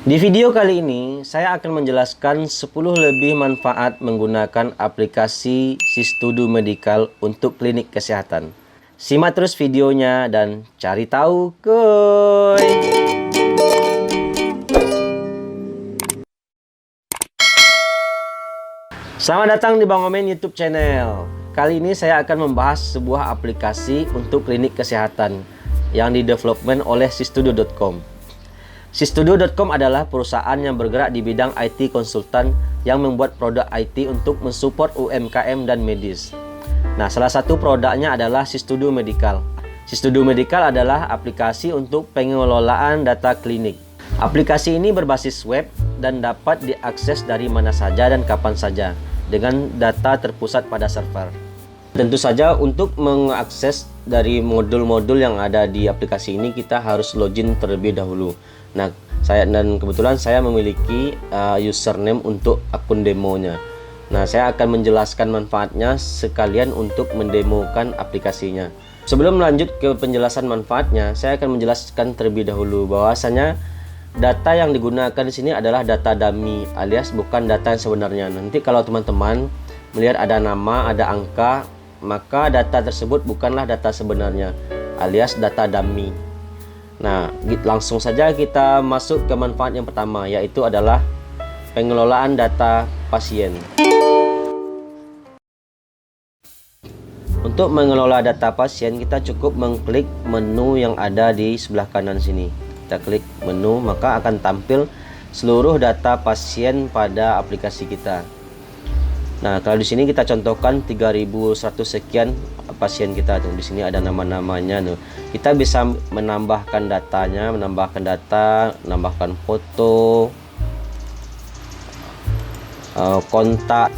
Di video kali ini, saya akan menjelaskan 10 lebih manfaat menggunakan aplikasi Sistudu Medical untuk klinik kesehatan. Simak terus videonya dan cari tahu, kuy! Selamat datang di Bang Omen YouTube channel. Kali ini saya akan membahas sebuah aplikasi untuk klinik kesehatan yang didevelopment oleh sistudu.com. Sistudu.com adalah perusahaan yang bergerak di bidang IT konsultan yang membuat produk IT untuk mensupport UMKM dan medis. Nah, salah satu produknya adalah Sistudu Medical. Sistudu Medical adalah aplikasi untuk pengelolaan data klinik. Aplikasi ini berbasis web dan dapat diakses dari mana saja dan kapan saja dengan data terpusat pada server. Tentu saja untuk mengakses dari modul-modul yang ada di aplikasi ini kita harus login terlebih dahulu. Nah, kebetulan saya memiliki username untuk akun demonya. Nah, saya akan menjelaskan manfaatnya sekalian untuk mendemokan aplikasinya. Sebelum lanjut ke penjelasan manfaatnya, saya akan menjelaskan terlebih dahulu bahwasanya data yang digunakan di sini adalah data dummy alias bukan data yang sebenarnya. Nanti kalau teman-teman melihat ada nama, ada angka, maka data tersebut bukanlah data sebenarnya alias data dummy. Nah, langsung saja kita masuk ke manfaat yang pertama, yaitu adalah pengelolaan data pasien. Untuk mengelola data pasien, kita cukup mengklik menu yang ada di sebelah kanan sini. Kita klik menu, maka akan tampil seluruh data pasien pada aplikasi kita. Nah, kalau di sini kita contohkan 3100 sekian pasien kita tuh. Di sini ada nama-namanya tuh. Kita bisa menambahkan datanya, menambahkan foto, kontak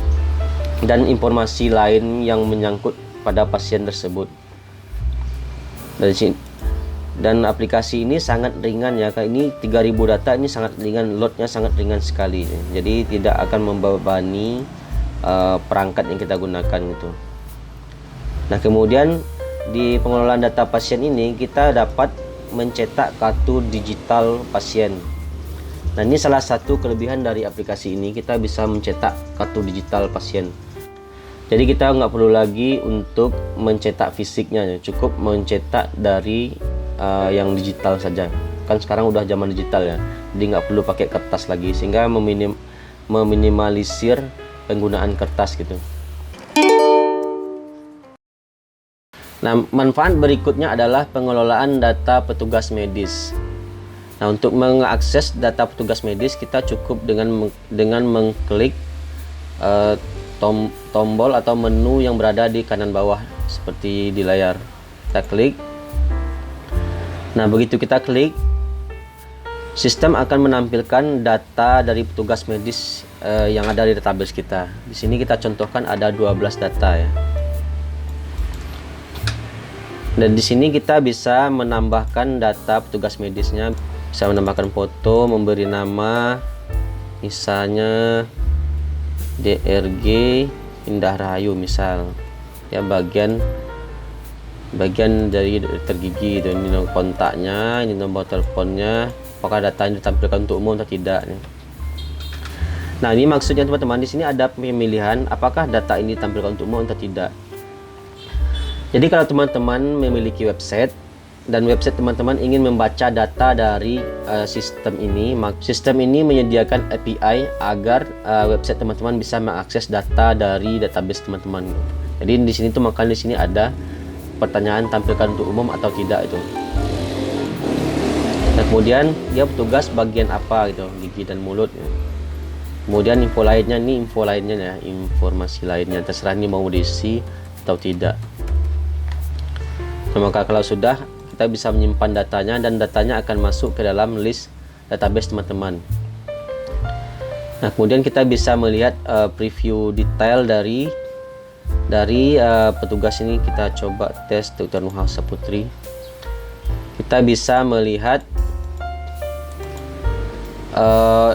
dan informasi lain yang menyangkut pada pasien tersebut. Dari sini. Dan aplikasi ini sangat ringan ya. Ini 3000 data ini sangat ringan, loadnya sangat ringan sekali. Jadi tidak akan membebani perangkat yang kita gunakan gitu. Nah, kemudian di pengelolaan data pasien ini kita dapat mencetak kartu digital pasien. Nah, ini salah satu kelebihan dari aplikasi ini, kita bisa mencetak kartu digital pasien. Jadi kita nggak perlu lagi untuk mencetak fisiknya, cukup mencetak dari yang digital saja. Kan sekarang udah zaman digital ya, jadi nggak perlu pakai kertas lagi, sehingga meminimalisir penggunaan kertas gitu. Nah, manfaat berikutnya adalah pengelolaan data petugas medis. Nah, untuk mengakses data petugas medis kita cukup dengan mengklik tombol atau menu yang berada di kanan bawah seperti di layar. Kita klik. Nah, begitu kita klik, sistem akan menampilkan data dari petugas medis yang ada di database kita. Di sini kita contohkan ada 12 data ya. Dan di sini kita bisa menambahkan data petugas medisnya, bisa menambahkan foto, memberi nama, misalnya DRG Indah Rahayu misal. Ya, bagian dari dokter gigi itu, ini nomor kontaknya, ini nomor teleponnya, apakah data ini ditampilkan untuk umum atau tidak. Nah, ini maksudnya teman-teman, di sini ada pemilihan apakah data ini ditampilkan untuk umum atau tidak. Jadi kalau teman-teman memiliki website dan website teman-teman ingin membaca data dari sistem ini menyediakan API agar website teman-teman bisa mengakses data dari database teman-teman. Jadi di sini tuh makanya di sini ada pertanyaan tampilkan untuk umum atau tidak itu. Dan kemudian dia petugas bagian apa gitu, gigi dan mulut. Kemudian info lainnya, ini info lainnya ya, informasi lainnya terserah ini mau diisi atau tidak. Nah, maka kalau sudah, kita bisa menyimpan datanya dan datanya akan masuk ke dalam list database teman-teman. Nah, kemudian kita bisa melihat preview detail dari petugas ini. Kita coba tes Dr. Nuha Saputri. Kita bisa melihat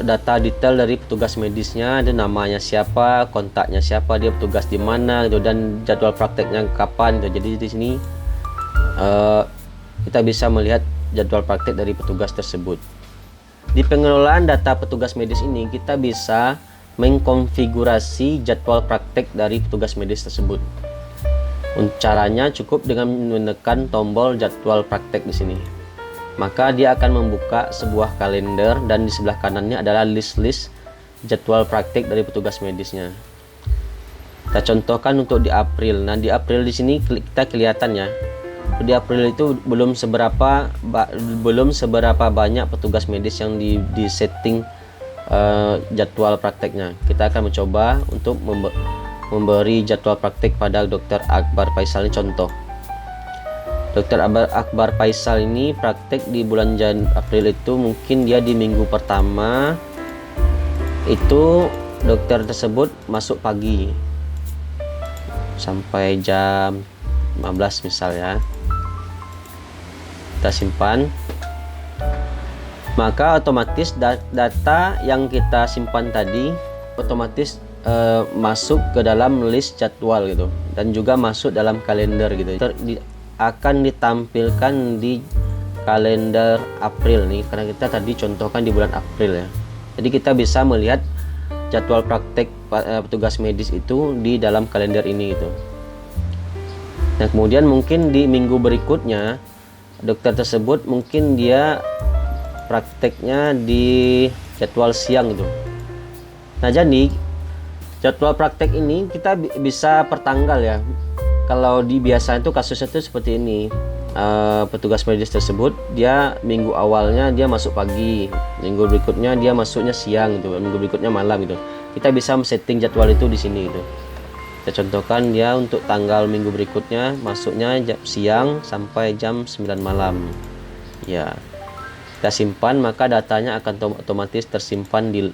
data detail dari petugas medisnya, ada namanya siapa, kontaknya siapa, dia petugas di mana gitu, dan jadwal prakteknya kapan gitu. Jadi di sini kita bisa melihat jadwal praktek dari petugas tersebut. Di pengelolaan data petugas medis ini kita bisa mengkonfigurasi jadwal praktek dari petugas medis tersebut. Caranya cukup dengan menekan tombol jadwal praktek di sini. Maka dia akan membuka sebuah kalender dan di sebelah kanannya adalah list-list jadwal praktek dari petugas medisnya. Kita contohkan untuk di April. Nah, di April di sini kita kelihatan ya. Di April itu belum seberapa banyak petugas medis yang di setting jadwal prakteknya. Kita akan mencoba untuk memberi jadwal praktek pada Dr. Akbar Faisal. Ini contoh. Dr. Akbar Faisal ini praktek di bulan April itu mungkin dia di minggu pertama itu dokter tersebut masuk pagi sampai jam 15 misal ya. Kita simpan. Maka otomatis data yang kita simpan tadi otomatis masuk ke dalam list jadwal gitu, dan juga masuk dalam kalender gitu. Akan ditampilkan di kalender April nih, karena kita tadi contohkan di bulan April ya. Jadi kita bisa melihat jadwal praktek petugas medis itu di dalam kalender ini gitu. Nah, kemudian mungkin di minggu berikutnya dokter tersebut mungkin dia prakteknya di jadwal siang gitu. Nah, jadi jadwal praktek ini kita bisa per tanggal ya. Kalau di biasa itu kasusnya itu seperti ini. Petugas medis tersebut dia minggu awalnya dia masuk pagi, minggu berikutnya dia masuknya siang gitu, minggu berikutnya malam gitu. Kita bisa setting jadwal itu di sini gitu. Kita contohkan dia untuk tanggal minggu berikutnya masuknya jam siang sampai jam 9 malam. Ya. Kita simpan, maka datanya akan otomatis tersimpan di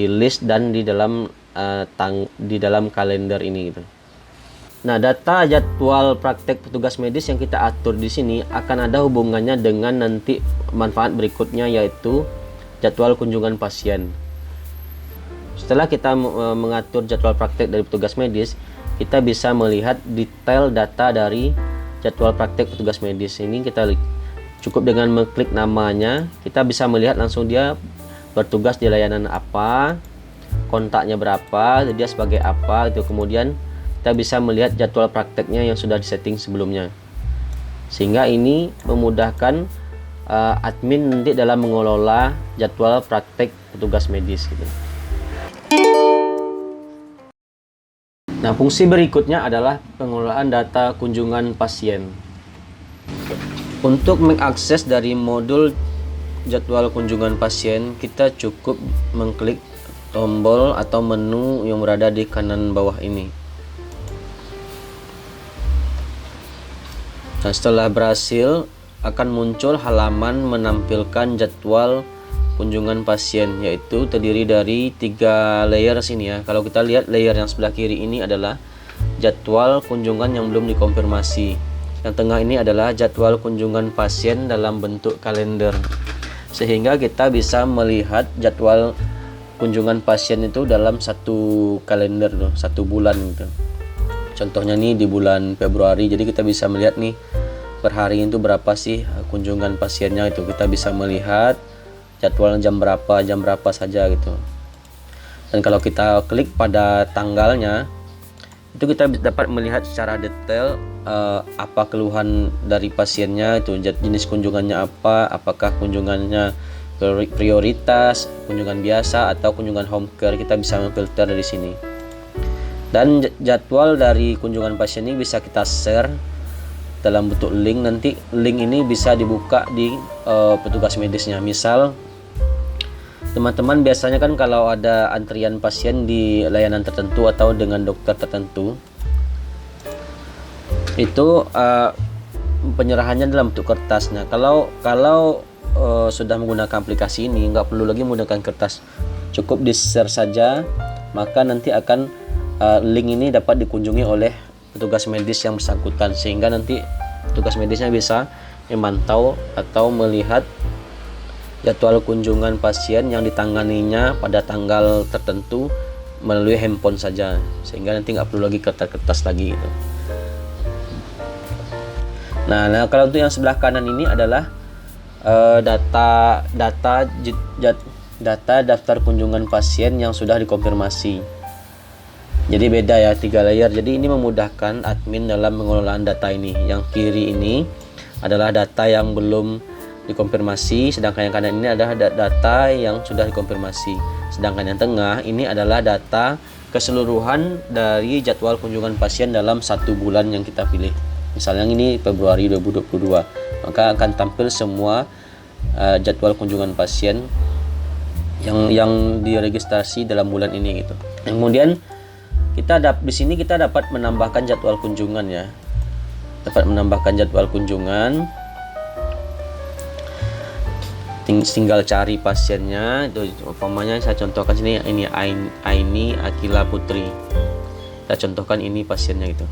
list dan di dalam kalender ini gitu. Nah, data jadwal praktek petugas medis yang kita atur di sini akan ada hubungannya dengan nanti manfaat berikutnya, yaitu jadwal kunjungan pasien. Setelah kita mengatur jadwal praktek dari petugas medis, kita bisa melihat detail data dari jadwal praktek petugas medis. Ini kita cukup dengan mengklik namanya, kita bisa melihat langsung dia bertugas di layanan apa, kontaknya berapa, dia sebagai apa itu. Kemudian kita bisa melihat jadwal prakteknya yang sudah disetting sebelumnya, sehingga ini memudahkan admin nanti dalam mengelola jadwal praktek petugas medis gitu. Nah, fungsi berikutnya adalah pengelolaan data kunjungan pasien. Untuk mengakses dari modul jadwal kunjungan pasien, kita cukup mengklik tombol atau menu yang berada di kanan bawah ini. Nah, setelah berhasil akan muncul halaman menampilkan jadwal kunjungan pasien, yaitu terdiri dari 3 layer sini ya. Kalau kita lihat layer yang sebelah kiri ini adalah jadwal kunjungan yang belum dikonfirmasi. Yang tengah ini adalah jadwal kunjungan pasien dalam bentuk kalender. Sehingga kita bisa melihat jadwal kunjungan pasien itu dalam satu kalender tuh, satu bulan gitu. Contohnya nih di bulan Februari, jadi kita bisa melihat nih per hari itu berapa sih kunjungan pasiennya itu. Kita bisa melihat jadwal jam berapa saja gitu. Dan kalau kita klik pada tanggalnya, itu kita dapat melihat secara detail apa keluhan dari pasiennya, itu jenis kunjungannya apa, apakah kunjungannya prioritas, kunjungan biasa atau kunjungan home care. Kita bisa memfilter dari sini. Dan jadwal dari kunjungan pasien ini bisa kita share dalam bentuk link. Nanti link ini bisa dibuka di petugas medisnya. Misal teman-teman biasanya kan kalau ada antrian pasien di layanan tertentu atau dengan dokter tertentu, itu penyerahannya dalam bentuk kertas. Nah, kalau sudah menggunakan aplikasi ini, nggak perlu lagi menggunakan kertas, cukup di share saja, maka nanti akan link ini dapat dikunjungi oleh petugas medis yang bersangkutan, sehingga nanti petugas medisnya bisa memantau atau melihat jadwal kunjungan pasien yang ditanganinya pada tanggal tertentu melalui handphone saja, sehingga nanti nggak perlu lagi kertas-kertas lagi gitu. Nah, kalau untuk yang sebelah kanan ini adalah data daftar kunjungan pasien yang sudah dikonfirmasi. Jadi beda ya, 3 layer. Jadi ini memudahkan admin dalam pengelolaan data ini. Yang kiri ini adalah data yang belum dikonfirmasi, sedangkan yang kanan ini adalah data yang sudah dikonfirmasi. Sedangkan yang tengah ini adalah data keseluruhan dari jadwal kunjungan pasien dalam 1 bulan yang kita pilih. Misalnya ini Februari 2022, maka akan tampil semua jadwal kunjungan pasien yang diregistrasi dalam bulan ini gitu. Kemudian di sini kita dapat menambahkan jadwal kunjungan ya. Dapat menambahkan jadwal kunjungan. Tinggal cari pasiennya. Itu umpamanya saya contohkan sini, ini Aini Akila Putri. Kita contohkan ini pasiennya gitu.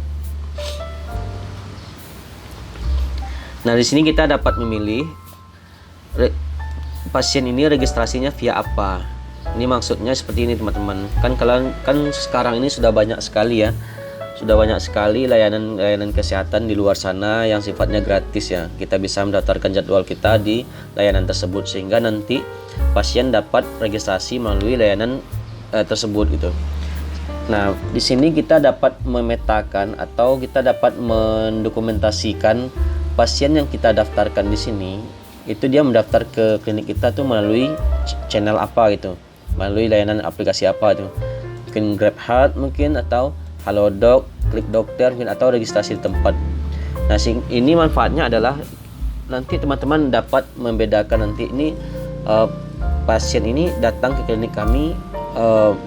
Nah, di sini kita dapat memilih pasien ini registrasinya via apa. Ini maksudnya seperti ini teman-teman. Kan sekarang ini sudah banyak sekali ya. Sudah banyak sekali layanan kesehatan di luar sana yang sifatnya gratis ya. Kita bisa mendaftarkan jadwal kita di layanan tersebut sehingga nanti pasien dapat registrasi melalui layanan tersebut gitu. Nah, di sini kita dapat memetakan atau kita dapat mendokumentasikan pasien yang kita daftarkan di sini. Itu dia mendaftar ke klinik kita tuh melalui channel apa gitu. Melalui layanan aplikasi apa tuh. Mungkin GrabHealth mungkin, atau Halodoc, Klik Dokter mungkin, atau registrasi di tempat. Nah, ini manfaatnya adalah nanti teman-teman dapat membedakan nanti ini pasien ini datang ke klinik kami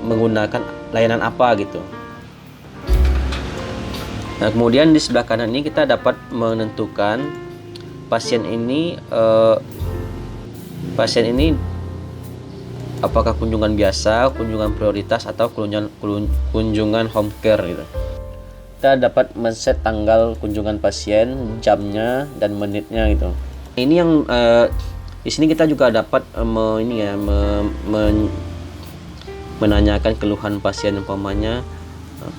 menggunakan layanan apa gitu. Nah, kemudian di sebelah kanan ini kita dapat menentukan pasien ini apakah kunjungan biasa, kunjungan prioritas, atau kunjungan home care gitu. Kita dapat men-set tanggal kunjungan pasien, jamnya, dan menitnya gitu. Ini yang di sini kita juga dapat menanyakan keluhan pasien, umpamanya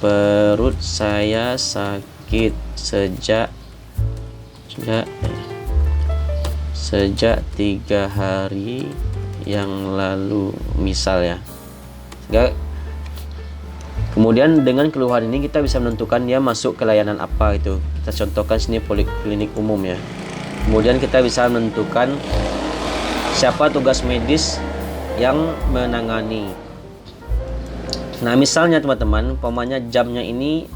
perut saya sakit sejak 3 hari yang lalu misal ya. Kemudian dengan keluhan ini kita bisa menentukan dia masuk ke layanan apa itu. Kita contohkan sini poliklinik umum ya. Kemudian kita bisa menentukan siapa tugas medis yang menangani. Nah, misalnya teman-teman, umpamanya jamnya ini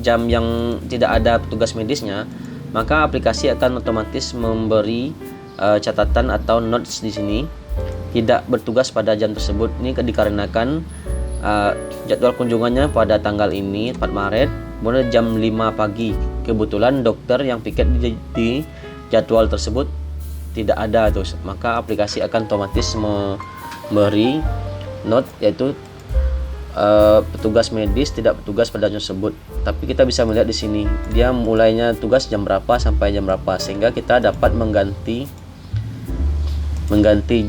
jam yang tidak ada tugas medisnya, maka aplikasi akan otomatis memberi catatan atau notes di sini tidak bertugas pada jam tersebut. Ini dikarenakan jadwal kunjungannya pada tanggal ini 4 Maret kemudian jam 5 pagi. Kebetulan dokter yang piket di jadwal tersebut tidak ada tuh, maka aplikasi akan otomatis memberi note yaitu petugas medis tidak bertugas pada jam tersebut. Tapi kita bisa melihat di sini dia mulainya tugas jam berapa sampai jam berapa, sehingga kita dapat mengganti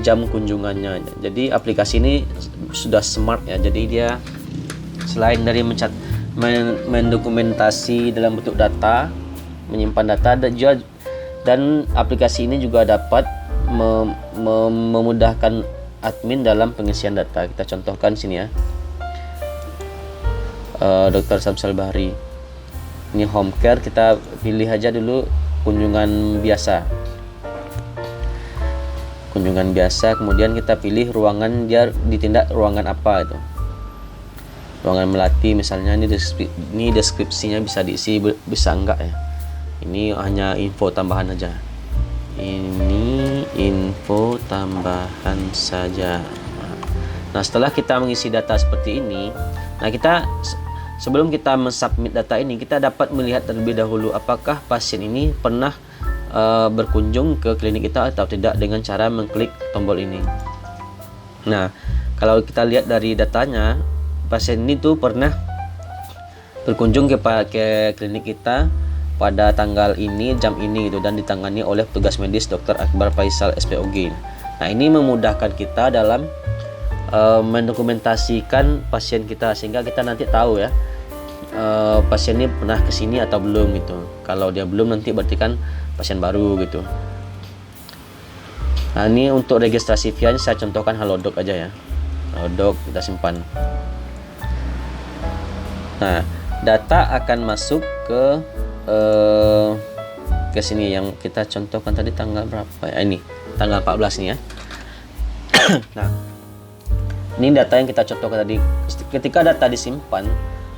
jam kunjungannya. Jadi aplikasi ini sudah smart ya. Jadi dia selain dari mendokumentasi dalam bentuk data, menyimpan data, dan aplikasi ini juga dapat memudahkan admin dalam pengisian data. Kita contohkan sini ya. Dr. Samsul Bahri. Ini home care, kita pilih aja dulu kunjungan biasa. Kemudian kita pilih ruangan, dia ditindak ruangan apa itu. Ruangan melati misalnya. Ini deskripsinya bisa diisi, bisa enggak ya. Ini hanya info tambahan aja. Ini info tambahan saja. Nah, setelah kita mengisi data seperti ini, nah sebelum kita mensubmit data ini, kita dapat melihat terlebih dahulu apakah pasien ini pernah berkunjung ke klinik kita atau tidak dengan cara mengklik tombol ini. Nah, kalau kita lihat dari datanya, pasien ini tuh pernah berkunjung ke klinik kita pada tanggal ini, jam ini gitu, dan ditangani oleh petugas medis Dr. Akbar Faisal SPOG. Nah, ini memudahkan kita dalam mendokumentasikan pasien kita, sehingga kita nanti tahu ya pasien ini pernah kesini atau belum gitu. Kalau dia belum, nanti berarti kan pasien baru gitu. Nah, ini untuk registrasi via saya contohkan Halodoc aja ya. Halodoc kita simpan. Nah, data akan masuk ke sini yang kita contohkan tadi tanggal berapa ya? Ini tanggal 14 nih ya. Nah, ini data yang kita contohkan tadi. Ketika data disimpan,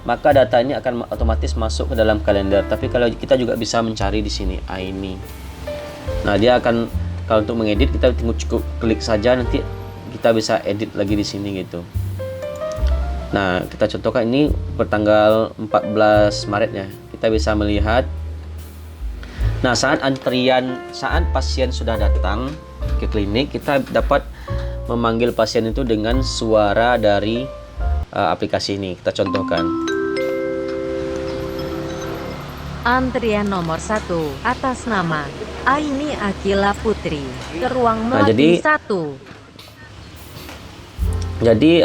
maka data ini akan otomatis masuk ke dalam kalender. Tapi kalau kita juga bisa mencari di sini ini. Nah, dia akan, kalau untuk mengedit kita cukup klik saja, nanti kita bisa edit lagi di sini gitu. Nah, kita contohkan ini bertanggal 14 Maret ya. Kita bisa melihat. Nah, saat pasien sudah datang ke klinik, kita dapat memanggil pasien itu dengan suara dari aplikasi ini. Kita contohkan. Antrian nomor 1 atas nama Aini Akila Putri ke ruang Nah, Melati 1. Jadi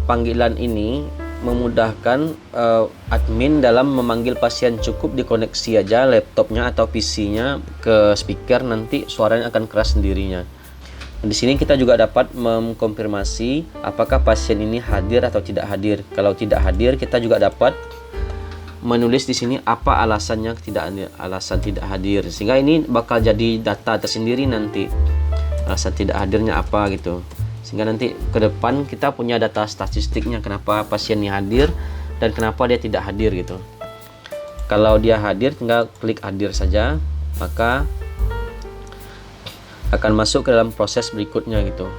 panggilan ini memudahkan admin dalam memanggil pasien. Cukup dikoneksi aja laptopnya atau PC-nya ke speaker, nanti suaranya akan keras sendirinya. Di sini kita juga dapat mengkonfirmasi apakah pasien ini hadir atau tidak hadir. Kalau tidak hadir, kita juga dapat menulis di sini apa alasannya alasan tidak hadir, sehingga ini bakal jadi data tersendiri nanti alasan tidak hadirnya apa gitu, sehingga nanti ke depan kita punya data statistiknya kenapa pasien ini hadir dan kenapa dia tidak hadir gitu. Kalau dia hadir, tinggal klik hadir saja, maka akan masuk ke dalam proses berikutnya gitu.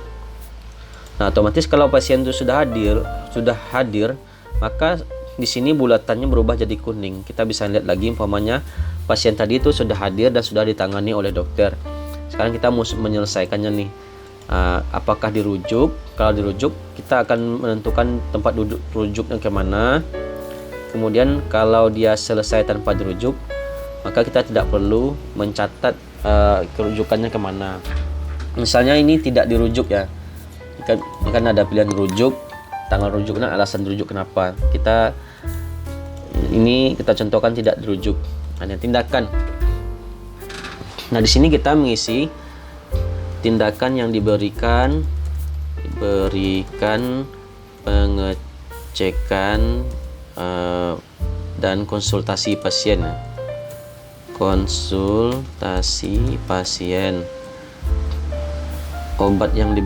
Nah, otomatis kalau pasien itu sudah hadir, maka di sini bulatannya berubah jadi kuning. Kita bisa lihat lagi umpamanya pasien tadi itu sudah hadir dan sudah ditangani oleh dokter. Sekarang kita mau menyelesaikannya nih. Apakah dirujuk? Kalau dirujuk, kita akan menentukan tempat duduk rujuknya kemana. Kemudian kalau dia selesai tanpa dirujuk, maka kita tidak perlu mencatat kerujukannya kemana. Misalnya ini tidak dirujuk ya, ini kan ada pilihan rujuk, tanggal rujuknya, alasan dirujuk kenapa. Ini kita contohkan tidak dirujuk, hanya tindakan. Nah, di sini kita mengisi tindakan yang diberikan pengecekan dan konsultasi pasien. Konsultasi pasien. Obat yang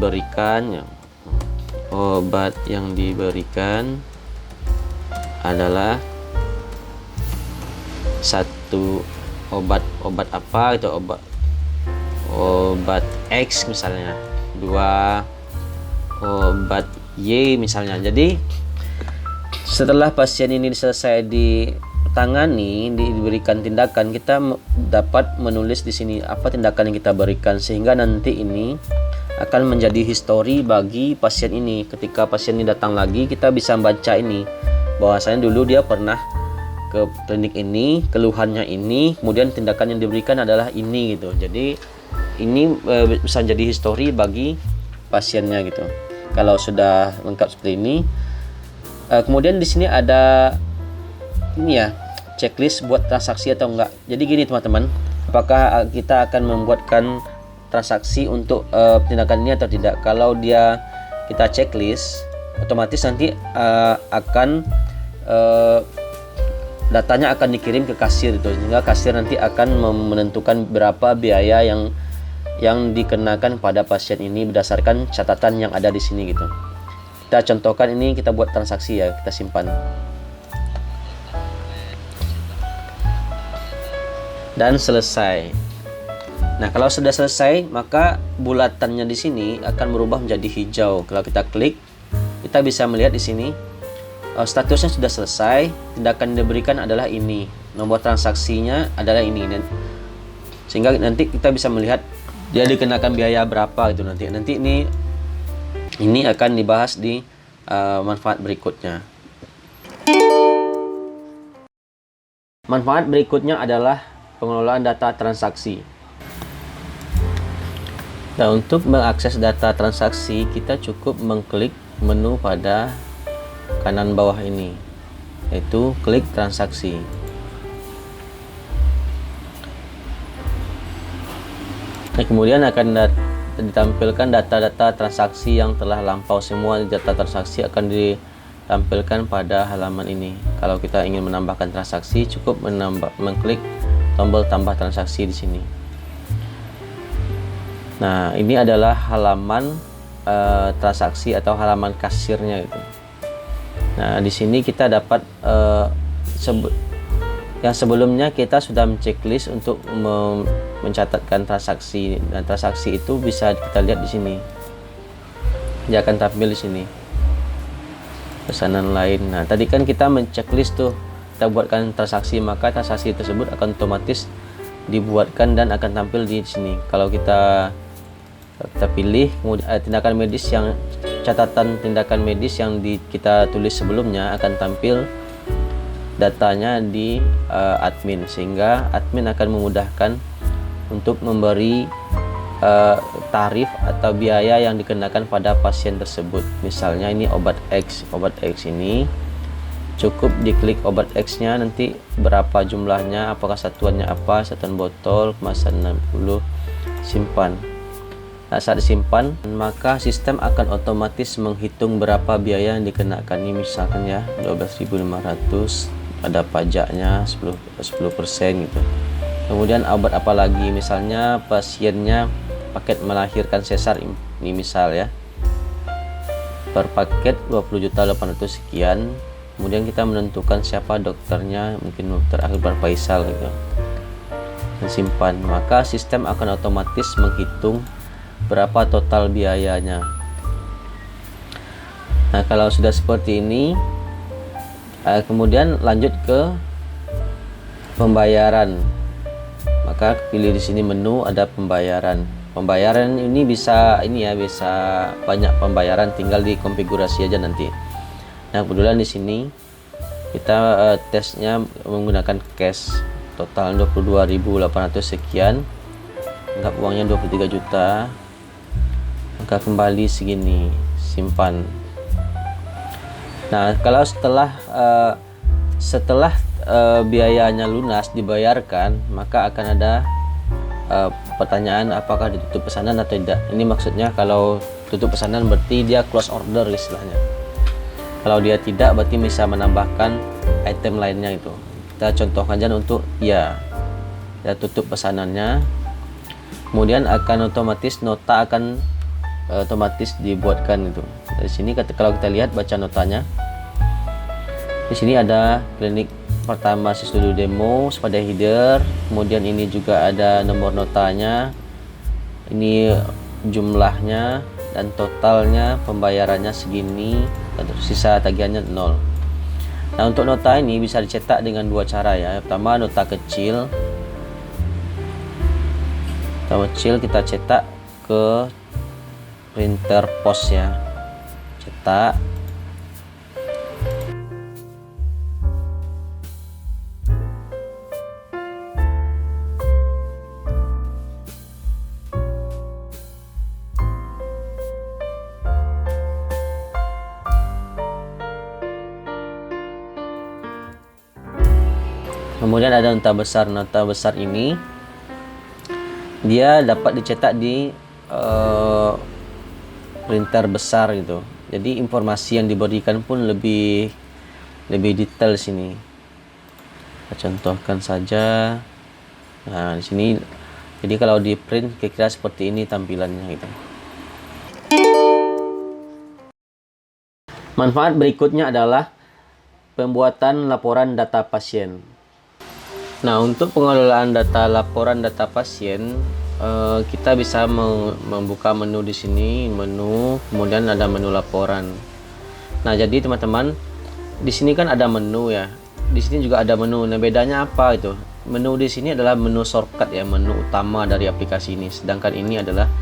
diberikan adalah satu obat apa itu, obat X misalnya, 2 obat Y misalnya. Jadi setelah pasien ini selesai ditangani, diberikan tindakan, kita dapat menulis di sini apa tindakan yang kita berikan, sehingga nanti ini akan menjadi histori bagi pasien ini. Ketika pasien ini datang lagi, kita bisa membaca ini bahwasanya dulu dia pernah ke klinik ini, keluhannya ini, kemudian tindakan yang diberikan adalah ini gitu. Jadi ini bisa jadi histori bagi pasiennya gitu. Kalau sudah lengkap seperti ini, kemudian di sini ada ini ya, checklist buat transaksi atau enggak. Jadi gini teman-teman, apakah kita akan membuatkan transaksi untuk tindakan ini atau tidak? Kalau kita checklist, otomatis nanti akan datanya akan dikirim ke kasir itu, sehingga kasir nanti akan menentukan berapa biaya yang dikenakan pada pasien ini berdasarkan catatan yang ada di sini gitu. Kita contohkan ini, kita buat transaksi ya, kita simpan dan selesai. Nah, kalau sudah selesai, maka bulatannya di sini akan berubah menjadi hijau. Kalau kita klik, kita bisa melihat di sini statusnya sudah selesai, tindakan yang diberikan adalah ini, nomor transaksinya adalah ini, sehingga nanti kita bisa melihat dia dikenakan biaya berapa gitu. Nanti ini akan dibahas di manfaat berikutnya. Manfaat berikutnya adalah pengelolaan data transaksi. Nah, untuk mengakses data transaksi, kita cukup mengklik menu pada kanan bawah ini, yaitu klik transaksi. Nah, kemudian akan ditampilkan data-data transaksi yang telah lampau. Semua data transaksi akan ditampilkan pada halaman ini. Kalau kita ingin menambahkan transaksi, cukup mengklik tombol tambah transaksi di sini. Nah, ini adalah halaman transaksi atau halaman kasirnya itu. Nah, di sini kita dapat yang sebelumnya kita sudah menceklis untuk mencatatkan transaksi, dan transaksi itu bisa kita lihat di sini. Dia akan tampil di sini. Pesanan lain. Nah, tadi kan kita menceklis tuh, kita buatkan transaksi, maka transaksi tersebut akan otomatis dibuatkan dan akan tampil di sini. Kalau kita pilih tindakan medis, yang catatan tindakan medis yang kita tulis sebelumnya akan tampil datanya di admin, sehingga admin akan memudahkan untuk memberi tarif atau biaya yang dikenakan pada pasien tersebut. Misalnya ini obat X ini cukup diklik obat X-nya, nanti berapa jumlahnya, apakah satuannya apa, satuan botol, kemasan 60, simpan. Nah, saat disimpan, maka sistem akan otomatis menghitung berapa biaya yang dikenakan. Ini misalkan ya 12.500, ada pajaknya 10% gitu. Kemudian obat apa lagi, misalnya pasiennya paket melahirkan sesar, ini misal ya, per paket 20.800 sekian. Kemudian kita menentukan siapa dokternya, mungkin dokter Akbar Faisal gitu, dan simpan. Maka sistem akan otomatis menghitung berapa total biayanya. Nah, kalau sudah seperti ini, kemudian lanjut ke pembayaran. Maka pilih di sini menu, ada pembayaran. Pembayaran ini bisa bisa banyak pembayaran, tinggal dikonfigurasi aja nanti. Nah, kebetulan di sini kita tesnya menggunakan cash, total 22.800 sekian. Anggap uangnya 23 juta. Maka kembali segini, simpan. Nah, kalau setelah biayanya lunas dibayarkan, maka akan ada pertanyaan apakah ditutup pesanan atau tidak. Ini maksudnya kalau tutup pesanan berarti dia close order istilahnya. Kalau dia tidak, berarti bisa menambahkan item lainnya itu. Kita contohkan aja untuk ya tutup pesanannya. Kemudian akan otomatis nota akan otomatis dibuatkan itu. Dari sini kalau kita lihat baca notanya, di sini ada klinik pertama si studio demo pada header, kemudian ini juga ada nomor notanya, ini jumlahnya dan totalnya, pembayarannya segini, dan sisa tagihannya 0. Nah, untuk nota ini bisa dicetak dengan dua cara ya. Pertama, nota kecil kita cetak ke printer pos ya, cetak. Kemudian ada nota besar. Nota besar ini dia dapat dicetak di printer besar gitu. Jadi informasi yang diberikan pun lebih detail sini. Kita contohkan saja. Nah, di sini jadi kalau di print kira-kira seperti ini tampilannya gitu. Manfaat berikutnya adalah pembuatan laporan data pasien. Nah, untuk pengelolaan laporan data pasien, kita bisa membuka menu di sini, menu, kemudian ada menu laporan. Nah, jadi teman-teman, di sini kan ada menu ya. Di sini juga ada menu. Nah, bedanya apa itu? Menu di sini adalah menu shortcut ya, menu utama dari aplikasi ini. Sedangkan ini adalah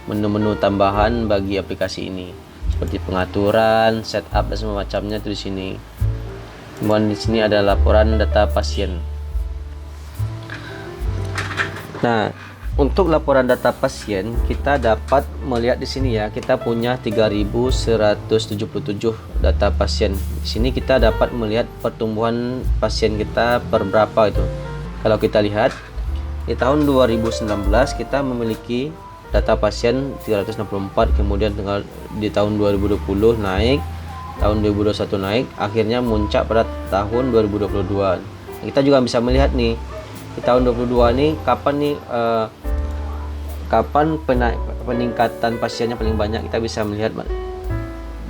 menu-menu tambahan bagi aplikasi ini, seperti pengaturan, setup dan semua macamnya itu di sini. Kemudian di sini ada laporan data pasien. Nah, untuk laporan data pasien kita dapat melihat di sini ya, kita punya 3177 data pasien. Di sini kita dapat melihat pertumbuhan pasien kita per berapa itu. Kalau kita lihat di tahun 2019 kita memiliki data pasien 364, kemudian di tahun 2020 naik, tahun 2021 naik, akhirnya muncak pada tahun 2022. Kita juga bisa melihat nih di tahun 2022 nih kapan peningkatan pasiennya paling banyak. Kita bisa melihat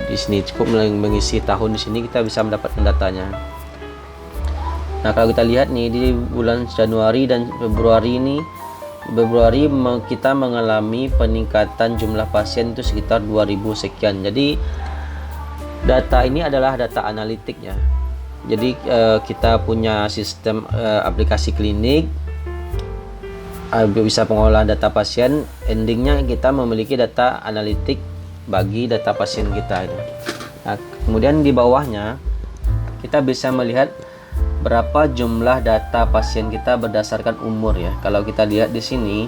di sini, cukup mengisi tahun di sini kita bisa mendapatkan datanya. Nah, kalau kita lihat nih di bulan Januari dan Februari ini, kita mengalami peningkatan jumlah pasien itu sekitar 2000 sekian. Jadi data ini adalah data analitik ya. Jadi kita punya sistem aplikasi klinik, bisa pengolahan data pasien. Endingnya kita memiliki data analitik bagi data pasien kita itu. Nah, kemudian di bawahnya kita bisa melihat berapa jumlah data pasien kita berdasarkan umur ya. Kalau kita lihat di sini,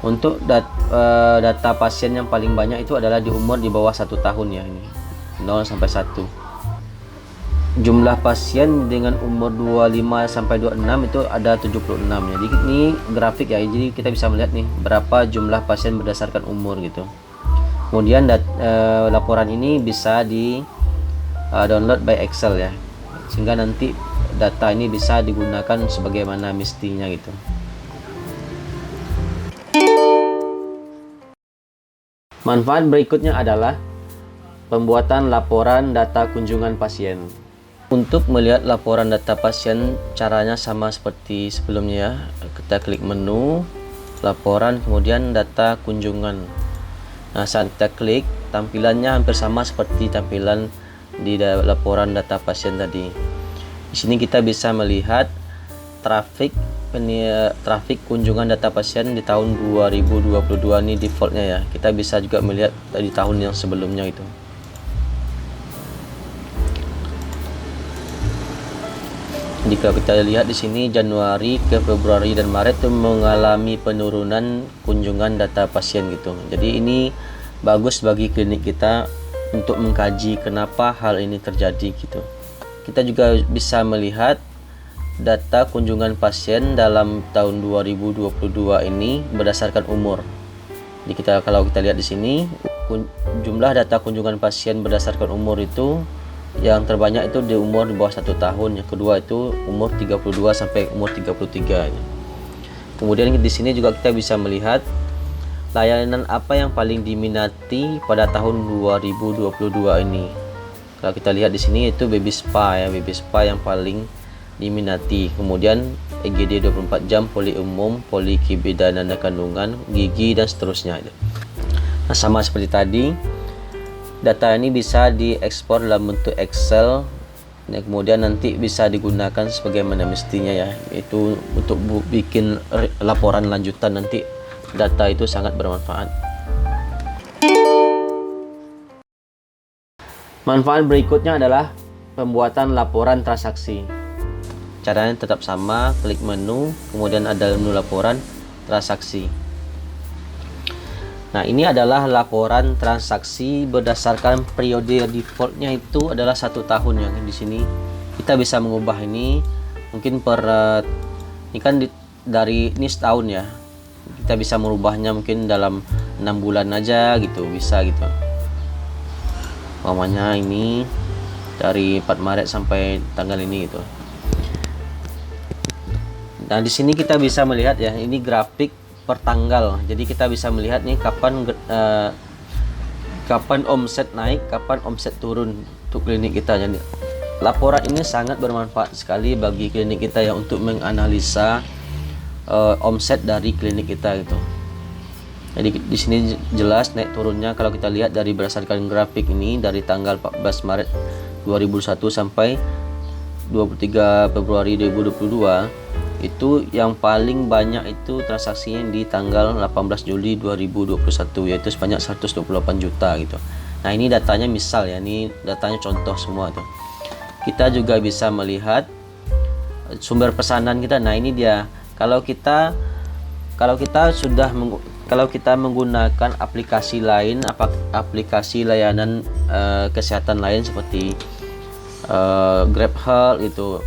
untuk data pasien yang paling banyak itu adalah di umur di bawah 1 tahun ya, ini 0 sampai 1. Jumlah pasien dengan umur 25 sampai 26 itu ada 76 ya. Jadi ini grafik ya. Jadi kita bisa melihat nih berapa jumlah pasien berdasarkan umur gitu. Kemudian laporan ini bisa di download by Excel ya. Sehingga nanti data ini bisa digunakan sebagaimana mestinya gitu. Manfaat berikutnya adalah pembuatan laporan data kunjungan pasien. Untuk melihat laporan data pasien, caranya sama seperti sebelumnya. Kita klik menu, laporan, kemudian data kunjungan. Nah, saat kita klik, tampilannya hampir sama seperti tampilan di laporan data pasien tadi. Di sini kita bisa melihat trafik kunjungan data pasien di tahun 2022 ini defaultnya ya. Kita bisa juga melihat dari tahun yang sebelumnya itu. Jika kita lihat di sini, Januari ke Februari dan Maret itu mengalami penurunan kunjungan data pasien gitu. Jadi ini bagus bagi klinik kita untuk mengkaji kenapa hal ini terjadi gitu. Kita juga bisa melihat data kunjungan pasien dalam tahun 2022 ini berdasarkan umur. Jadi kalau kita lihat di sini, jumlah data kunjungan pasien berdasarkan umur itu yang terbanyak itu di umur di bawah 1 tahun, yang kedua itu umur 32 sampai umur 33. Kemudian di sini juga kita bisa melihat layanan apa yang paling diminati pada tahun 2022 ini. Kalau kita lihat di sini itu baby spa ya, baby spa yang paling diminati. Kemudian EGD 24 jam, poli umum, poli kebidanan kandungan, gigi dan seterusnya. Nah, sama seperti tadi, data ini bisa diekspor dalam bentuk Excel. Nah, kemudian nanti bisa digunakan sebagaimana mestinya ya. Itu untuk bikin laporan lanjutan nanti, data itu sangat bermanfaat. Manfaat berikutnya adalah pembuatan laporan transaksi. Caranya tetap sama, klik menu, kemudian ada menu laporan transaksi. Nah, ini adalah laporan transaksi berdasarkan periode defaultnya itu adalah 1 tahun ya. Di sini kita bisa mengubah ini, mungkin ini kan dari ini setahun ya. Kita bisa merubahnya mungkin dalam 6 bulan aja gitu, bisa gitu. Umpamanya ini dari 4 Maret sampai tanggal ini gitu. Nah, di sini kita bisa melihat ya, ini grafik per tanggal. Jadi kita bisa melihat nih kapan omset naik, kapan omset turun untuk klinik kita. Jadi laporan ini sangat bermanfaat sekali bagi klinik kita ya untuk menganalisa omset dari klinik kita gitu. Jadi di sini jelas naik turunnya kalau kita lihat dari berdasarkan grafik ini dari tanggal 14 Maret 2001 sampai 23 Februari 2022, itu yang paling banyak itu transaksinya di tanggal 18 Juli 2021 yaitu sebanyak 128 juta gitu. Nah, ini datanya misal ya, ini datanya contoh semua tuh. Kita juga bisa melihat sumber pesanan kita. Nah, ini dia. Kalau kita menggunakan aplikasi lain, aplikasi layanan kesehatan lain seperti Grab Health itu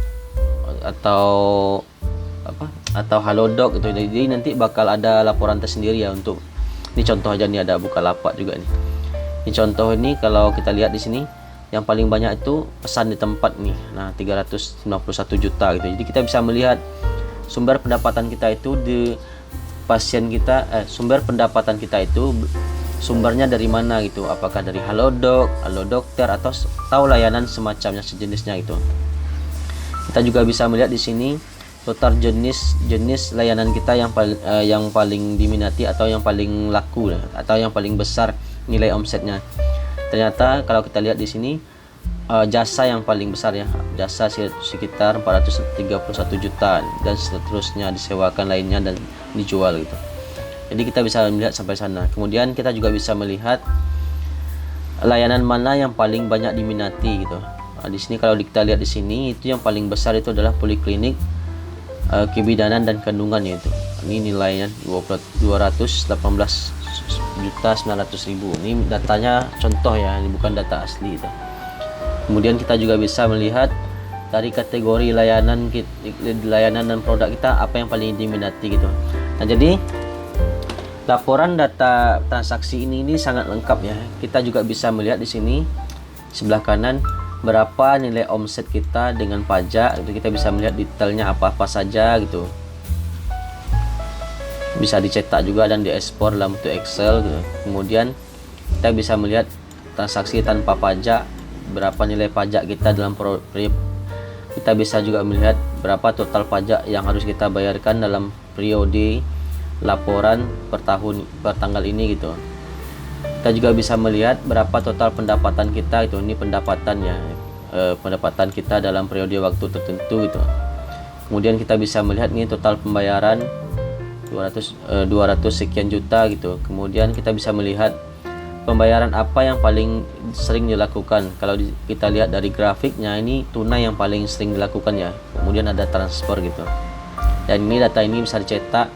atau Halodoc itu, jadi nanti bakal ada laporan tersendiri ya untuk Ini contoh aja nih, ada Bukalapak juga nih. Ini contoh ini kalau kita lihat di sini yang paling banyak itu pesan di tempat nih. Nah, 391 juta gitu. Jadi kita bisa melihat sumber pendapatan kita itu di pasien kita, sumber pendapatan kita itu sumbernya dari mana gitu. Apakah dari Halodoc, Halo Dokter, atau layanan semacamnya sejenisnya gitu. Kita juga bisa melihat di sini total jenis layanan kita yang paling diminati atau yang paling laku atau yang paling besar nilai omsetnya. Ternyata kalau kita lihat di sini jasa yang paling besar ya, jasa sekitar 431 juta dan seterusnya, disewakan lainnya dan dijual gitu. Jadi kita bisa melihat sampai sana. Kemudian kita juga bisa melihat layanan mana yang paling banyak diminati gitu. Nah, di sini kalau kita lihat di sini itu yang paling besar itu adalah poliklinik, kebidanan dan kandungan yaitu. Ini nilainya 218.900.000. Ini datanya contoh ya, ini bukan data asli itu. Kemudian kita juga bisa melihat dari kategori layanan dan produk kita apa yang paling diminati gitu. Nah, jadi laporan data transaksi ini sangat lengkap ya. Kita juga bisa melihat di sini sebelah kanan berapa nilai omset kita dengan pajak. Itu kita bisa melihat detailnya apa-apa saja gitu. Bisa dicetak juga dan diekspor dalam bentuk Excel gitu. Kemudian kita bisa melihat transaksi tanpa pajak, berapa nilai pajak kita dalam kita bisa juga melihat berapa total pajak yang harus kita bayarkan dalam periode laporan per tanggal ini gitu. Kita juga bisa melihat berapa total pendapatan kita itu, ini pendapatannya, pendapatan kita dalam periode waktu tertentu gitu. Kemudian kita bisa melihat ini total pembayaran 200 sekian juta gitu. Kemudian kita bisa melihat pembayaran apa yang paling sering dilakukan. Kalau kita lihat dari grafiknya, ini tunai yang paling sering dilakukan ya. Kemudian ada transfer gitu. Dan ini data ini bisa dicetak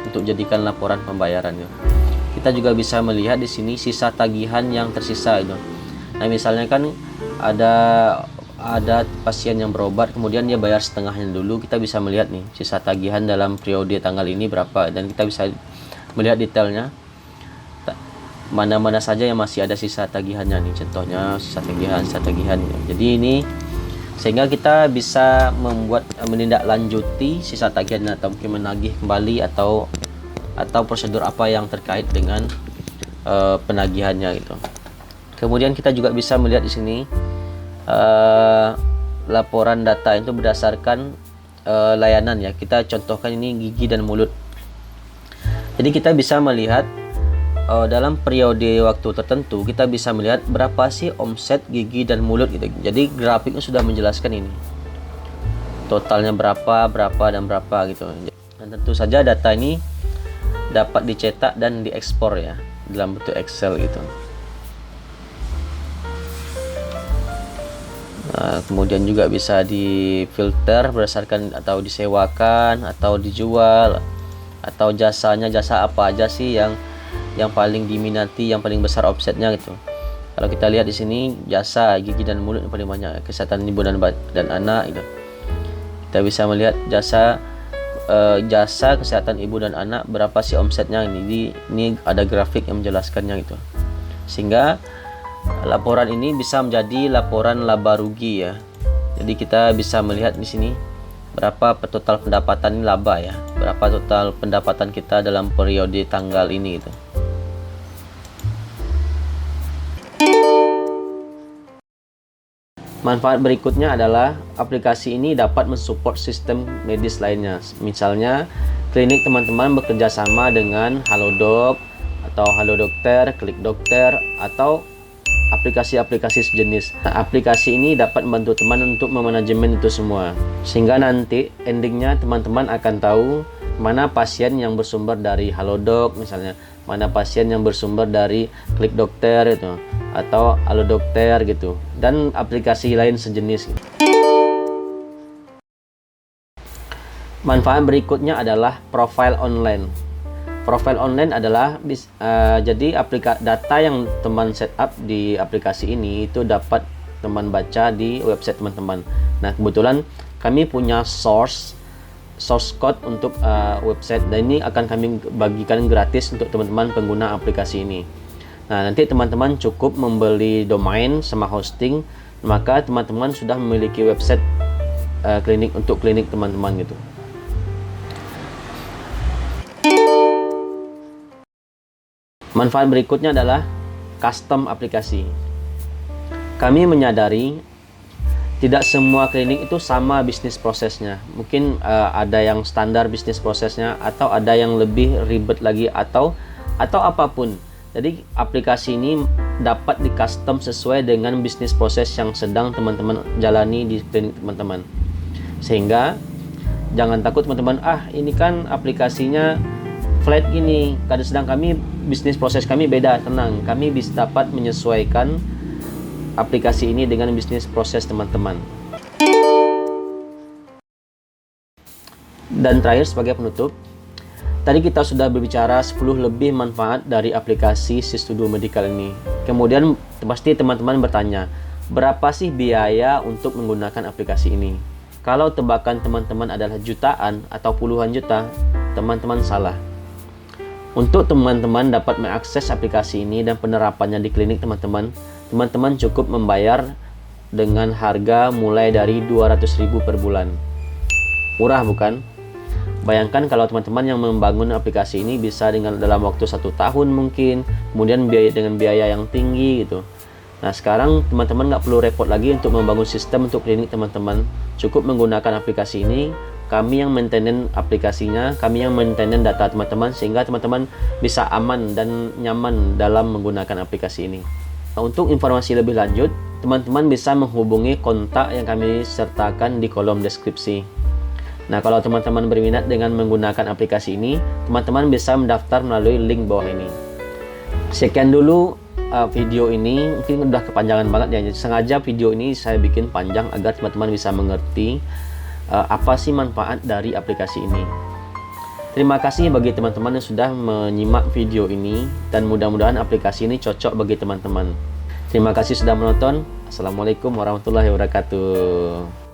untuk jadikan laporan pembayaran ya. Kita juga bisa melihat di sini sisa tagihan yang tersisa itu. Nah, misalnya kan ada pasien yang berobat, kemudian dia bayar setengahnya dulu. Kita bisa melihat nih sisa tagihan dalam periode tanggal ini berapa, dan kita bisa melihat detailnya mana-mana saja yang masih ada sisa tagihannya nih, contohnya sisa tagihan. Jadi ini sehingga kita bisa menindaklanjuti sisa tagihan atau mungkin menagih kembali atau prosedur apa yang terkait dengan penagihannya gitu. Kemudian kita juga bisa melihat di sini laporan data itu berdasarkan layanan ya. Kita contohkan ini gigi dan mulut. Jadi kita bisa melihat dalam periode waktu tertentu kita bisa melihat berapa sih omset gigi dan mulut gitu. Jadi grafiknya sudah menjelaskan ini. Totalnya berapa dan berapa gitu. Dan tentu saja data ini dapat dicetak dan diekspor ya dalam bentuk Excel gitu. Nah, kemudian juga bisa difilter berdasarkan atau disewakan atau dijual, atau jasa apa aja sih yang paling diminati, yang paling besar omsetnya gitu. Kalau kita lihat di sini jasa gigi dan mulut yang paling banyak, kesehatan ibu dan anak gitu. Kita bisa melihat jasa kesehatan ibu dan anak berapa sih omsetnya ini. Ini ada grafik yang menjelaskannya gitu. Sehingga laporan ini bisa menjadi laporan laba rugi ya. Jadi kita bisa melihat di sini berapa total pendapatan ini laba ya. Berapa total pendapatan kita dalam periode tanggal ini gitu. Manfaat berikutnya adalah aplikasi ini dapat mensupport sistem medis lainnya. Misalnya, klinik teman-teman bekerja sama dengan Halodoc atau Halo Dokter, Klik Dokter, atau aplikasi-aplikasi sejenis. Nah, aplikasi ini dapat membantu teman untuk memanajemen itu semua. Sehingga nanti endingnya teman-teman akan tahu mana pasien yang bersumber dari Halodoc misalnya, mana pasien yang bersumber dari Klik Dokter itu, atau Halo Dokter gitu, dan aplikasi lain sejenis gitu. Manfaat berikutnya adalah profile online. Profile online adalah jadi data yang teman setup di aplikasi ini itu dapat teman baca di website teman-teman. Nah, kebetulan kami punya source source code untuk website, dan ini akan kami bagikan gratis untuk teman-teman pengguna aplikasi ini. Nah, nanti teman-teman cukup membeli domain sama hosting, maka teman-teman sudah memiliki website klinik untuk klinik teman-teman gitu. Manfaat berikutnya adalah custom aplikasi. Kami menyadari tidak semua klinik itu sama bisnis prosesnya. Mungkin ada yang standar bisnis prosesnya, atau ada yang lebih ribet lagi, atau apapun. Jadi aplikasi ini dapat di custom sesuai dengan bisnis proses yang sedang teman-teman jalani di klinik teman-teman. Sehingga jangan takut teman-teman, ini kan aplikasinya flat gini, sedang kami bisnis proses kami beda. Tenang, kami bisa dapat menyesuaikan aplikasi ini dengan bisnis proses teman-teman. Dan terakhir sebagai penutup, tadi kita sudah berbicara 10 lebih manfaat dari aplikasi SIStudio Medical ini. Kemudian pasti teman-teman bertanya, berapa sih biaya untuk menggunakan aplikasi ini? Kalau tebakan teman-teman adalah jutaan atau puluhan juta, teman-teman salah. Untuk teman-teman dapat mengakses aplikasi ini dan penerapannya di klinik teman-teman cukup membayar dengan harga mulai dari 200.000 per bulan. Murah bukan? Bayangkan kalau teman-teman yang membangun aplikasi ini bisa dalam waktu 1 tahun mungkin, kemudian dengan biaya yang tinggi gitu. Nah, sekarang teman-teman nggak perlu repot lagi untuk membangun sistem untuk klinik teman-teman. Cukup menggunakan aplikasi ini. Kami yang maintenance aplikasinya, kami yang maintenance data teman-teman, sehingga teman-teman bisa aman dan nyaman dalam menggunakan aplikasi ini. Nah, untuk informasi lebih lanjut, teman-teman bisa menghubungi kontak yang kami sertakan di kolom deskripsi. Nah, kalau teman-teman berminat dengan menggunakan aplikasi ini, teman-teman bisa mendaftar melalui link bawah ini. Sekian dulu video ini, mungkin udah kepanjangan banget ya. Sengaja video ini saya bikin panjang agar teman-teman bisa mengerti apa sih manfaat dari aplikasi ini. Terima kasih bagi teman-teman yang sudah menyimak video ini, dan mudah-mudahan aplikasi ini cocok bagi teman-teman. Terima kasih sudah menonton. Assalamualaikum warahmatullahi wabarakatuh.